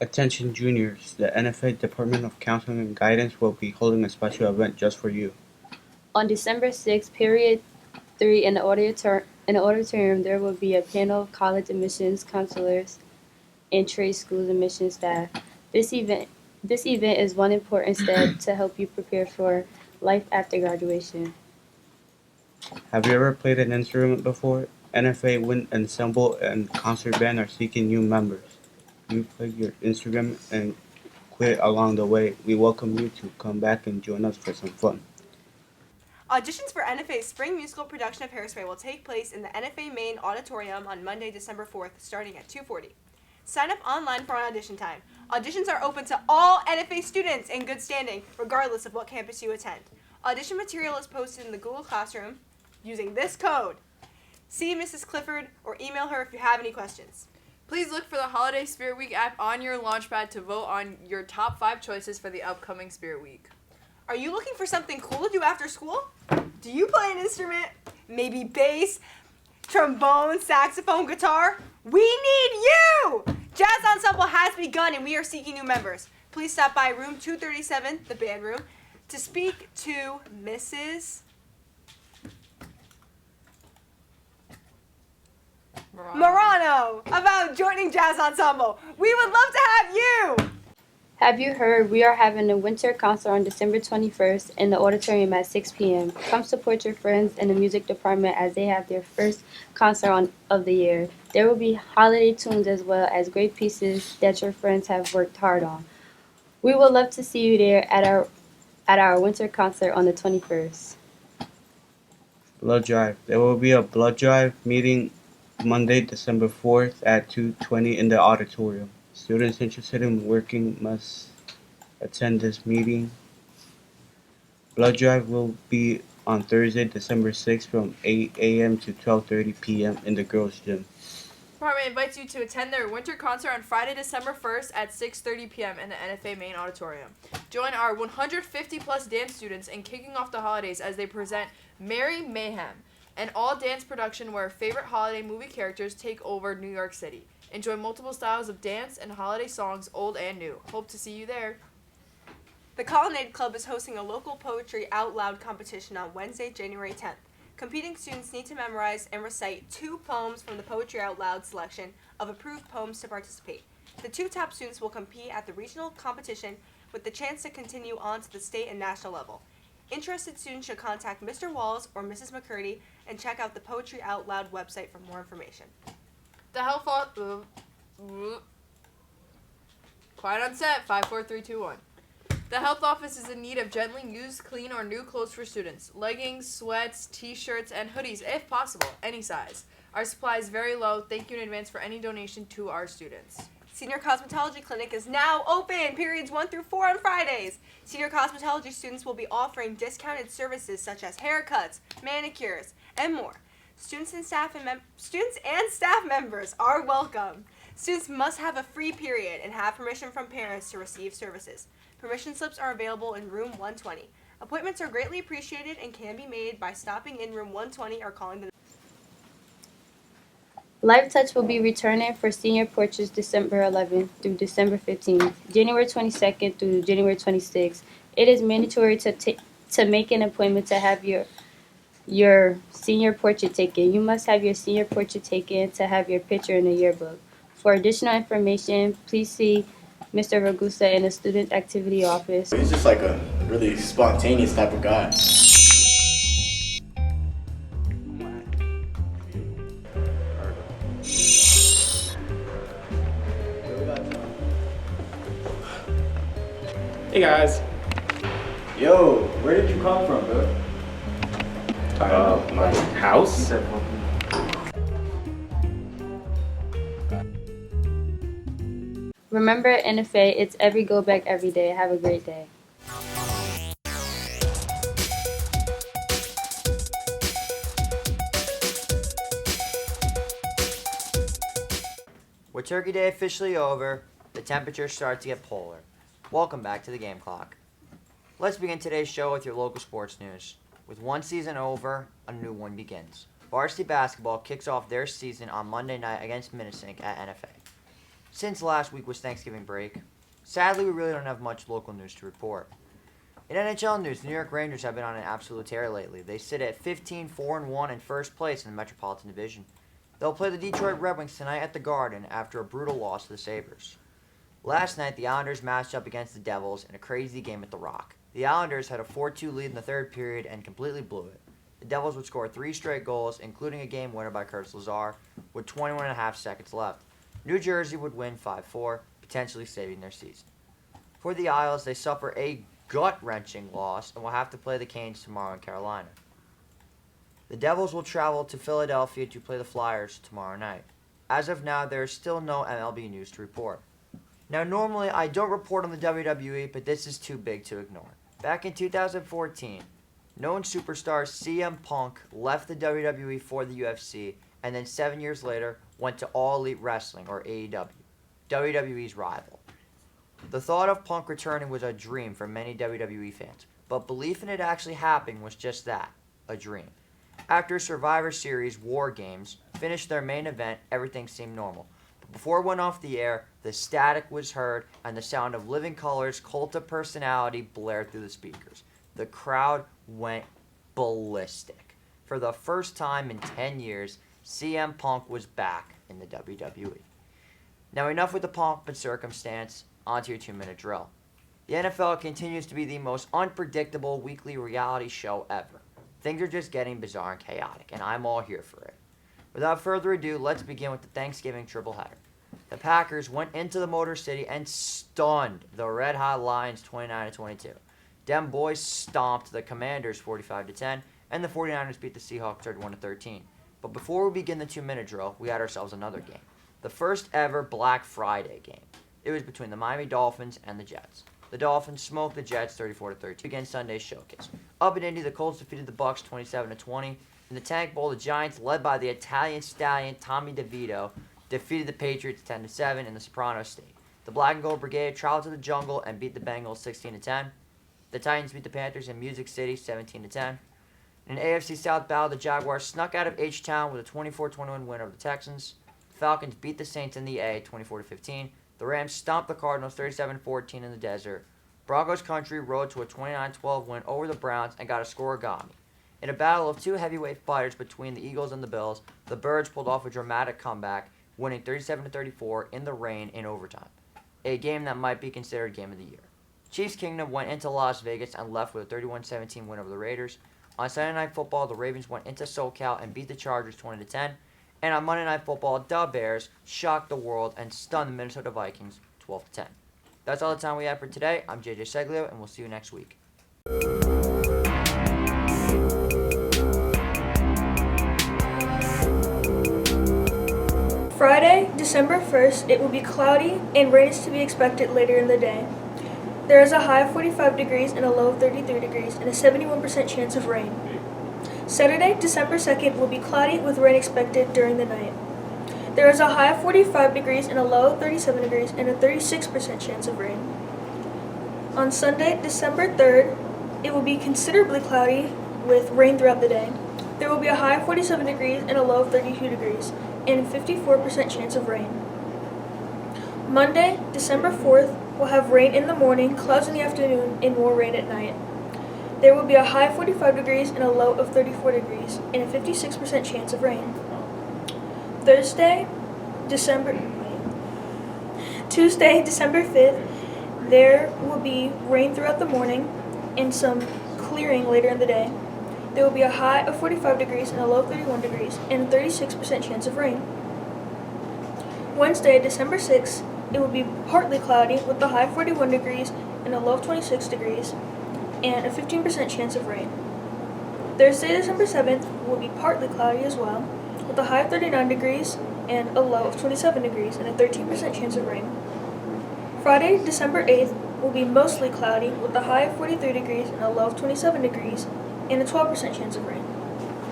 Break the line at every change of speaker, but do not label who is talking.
Attention juniors, the NFA Department of Counseling and Guidance will be holding a special event just for you.
On December 6th, period 3 in the auditorium, there will be a panel of college admissions counselors and trade schools admissions staff. This event this event is one important step to help you prepare for life after graduation.
Have you ever played an instrument before? NFA Wind Ensemble and Concert Band are seeking new members. If you play your instrument and quit along the way, we welcome you to come back and join us for some fun.
Auditions for NFA's spring musical production of Hairspray will take place in the NFA Main Auditorium on Monday, December 4th, starting at 2:40. Sign up online for an audition time. Auditions are open to all NFA students in good standing, regardless of what campus you attend. Audition material is posted in the Google Classroom using this code. See Mrs. Clifford or email her if you have any questions.
Please look for the Holiday Spirit Week app on your Launchpad to vote on your top 5 choices for the upcoming Spirit Week.
Are you looking for something cool to do after school? Do you play an instrument? Maybe bass, trombone, saxophone, guitar? We need you! Jazz Ensemble has begun and we are seeking new members. Please stop by room 237, the band room, to speak to Mrs. Morano about joining Jazz Ensemble. We would love to have you!
Have you heard we are having a winter concert on December 21st in the auditorium at 6 p.m. Come support your friends in the music department as they have their first concert of the year. There will be holiday tunes as well as great pieces that your friends have worked hard on. We would love to see you there at our winter concert on the 21st.
Blood Drive. There will be a blood drive meeting Monday, December 4th at 2:20 in the auditorium. Students interested in working must attend this meeting. Blood drive will be on Thursday, December 6th from 8 a.m. to 12:30 p.m. in the girls' gym.
Department invites you to attend their winter concert on Friday, December 1st at 6:30 p.m. in the NFA Main Auditorium. Join our 150 plus dance students in kicking off the holidays as they present Merry Mayhem, an all-dance production where favorite holiday movie characters take over New York City. Enjoy multiple styles of dance and holiday songs, old and new. Hope to see you there.
The Colonnade Club is hosting a local poetry out loud competition on Wednesday, January 10th. Competing students need to memorize and recite 2 poems from the Poetry Out Loud selection of approved poems to participate. The 2 top students will compete at the regional competition with the chance to continue on to the state and national level. Interested students should contact Mr. Walls or Mrs. McCurdy and check out the Poetry Out Loud website for more information.
The health quiet on set. 5, 4, 3, 2, 1. The health office is in need of gently used, clean, or new clothes for students. Leggings, sweats, t-shirts, and hoodies, if possible, any size. Our supply is very low. Thank you in advance for any donation to our students.
Senior Cosmetology Clinic is now open, periods 1 through 4 on Fridays. Senior cosmetology students will be offering discounted services such as haircuts, manicures, and more. Students and staff members are welcome. Students must have a free period and have permission from parents to receive services. Permission slips are available in room 120. Appointments are greatly appreciated and can be made by stopping in room 120 or calling the
Live Touch will be returning for senior portraits December 11th through December 15th, January 22nd through January 26th. It is mandatory to make an appointment to have your senior portrait taken. You must have your senior portrait taken to have your picture in the yearbook. For additional information, please see Mr. Ragusa in the Student Activity Office.
He's just like a really spontaneous type of guy.
Hey guys.
Yo, where did you come from, bro?
My house?
Remember, NFA, it's every go back every day. Have a great day.
With Turkey Day officially over, the temperatures start to get polar. Welcome back to the Game Clock. Let's begin today's show with your local sports news. With one season over, a new one begins. Varsity basketball kicks off their season on Monday night against Minnesink at NFA. Since last week was Thanksgiving break, sadly we really don't have much local news to report. In NHL news, the New York Rangers have been on an absolute tear lately. They sit at 15-4-1 in first place in the Metropolitan Division. They'll play the Detroit Red Wings tonight at the Garden after a brutal loss to the Sabres. Last night, the Islanders matched up against the Devils in a crazy game at the Rock. The Islanders had a 4-2 lead in the third period and completely blew it. The Devils would score 3 straight goals, including a game winner by Curtis Lazar, with 21.5 seconds left. New Jersey would win 5-4, potentially saving their season. For the Isles, they suffer a gut-wrenching loss and will have to play the Canes tomorrow in Carolina. The Devils will travel to Philadelphia to play the Flyers tomorrow night. As of now, there is still no MLB news to report. Now, normally I don't report on the WWE, but this is too big to ignore. Back in 2014, known superstar CM Punk left the WWE for the UFC, and then 7 years later went to All Elite Wrestling, or AEW, WWE's rival. The thought of Punk returning was a dream for many WWE fans, but belief in it actually happening was just that, a dream. After Survivor Series War Games finished their main event, everything seemed normal. But before it went off the air, the static was heard and the sound of Living Colour's Cult of Personality blared through the speakers. The crowd went ballistic. For the first time in 10 years, CM Punk was back in the WWE. Now enough with the pomp and circumstance, onto your 2-minute drill. The NFL continues to be the most unpredictable weekly reality show ever. Things are just getting bizarre and chaotic, and I'm all here for it. Without further ado, let's begin with the Thanksgiving triple header. The Packers went into the Motor City and stunned the Red Hot Lions 29-22. Dem boys stomped the Commanders 45-10, and the 49ers beat the Seahawks 31-13. But before we begin the 2-minute drill, we had ourselves another game. The first ever Black Friday game. It was between the Miami Dolphins and the Jets. The Dolphins smoked the Jets 34-32 against Sunday's showcase. Up in Indy, the Colts defeated the Bucs 27-20. In the Tank Bowl, the Giants, led by the Italian stallion Tommy DeVito, defeated the Patriots 10-7 in the Soprano State. The Black and Gold Brigade traveled to the jungle and beat the Bengals 16-10. The Titans beat the Panthers in Music City 17-10. In an AFC South battle, the Jaguars snuck out of H-Town with a 24-21 win over the Texans. The Falcons beat the Saints in the A 24-15. The Rams stomped the Cardinals 37-14 in the desert. Broncos Country rode to a 29-12 win over the Browns and got a scoregami. In a battle of two heavyweight fighters between the Eagles and the Bills, the Birds pulled off a dramatic comeback, winning 37-34 in the rain in overtime. A game that might be considered Game of the Year. Chiefs Kingdom went into Las Vegas and left with a 31-17 win over the Raiders. On Sunday Night Football, the Ravens went into SoCal and beat the Chargers 20-10. And on Monday Night Football, the Bears shocked the world and stunned the Minnesota Vikings 12-10. That's all the time we have for today. I'm JJ Seglio, and we'll see you next week.
Friday, December 1st, it will be cloudy and rain is to be expected later in the day. There is a high of 45 degrees and a low of 33 degrees and a 71% chance of rain. Saturday, December 2nd, will be cloudy with rain expected during the night. There is a high of 45 degrees and a low of 37 degrees and a 36% chance of rain. On Sunday, December 3rd, it will be considerably cloudy with rain throughout the day. There will be a high of 47 degrees and a low of 32 degrees and a 54% chance of rain. Monday, December 4th, will have rain in the morning, clouds in the afternoon, and more rain at night. There will be a high of 45 degrees and a low of 34 degrees and a 56% chance of rain. Tuesday, December 5th, there will be rain throughout the morning and some clearing later in the day. There will be a high of 45 degrees and a low of 31 degrees and a 36% chance of rain. Wednesday, December 6th, it will be partly cloudy with a high of 41 degrees and a low of 26 degrees and a 15% chance of rain. Thursday, December 7th, will be partly cloudy as well with a high of 39 degrees and a low of 27 degrees and a 13% chance of rain. Friday, December 8th, will be mostly cloudy with a high of 43 degrees and a low of 27 degrees and a 12% chance of rain.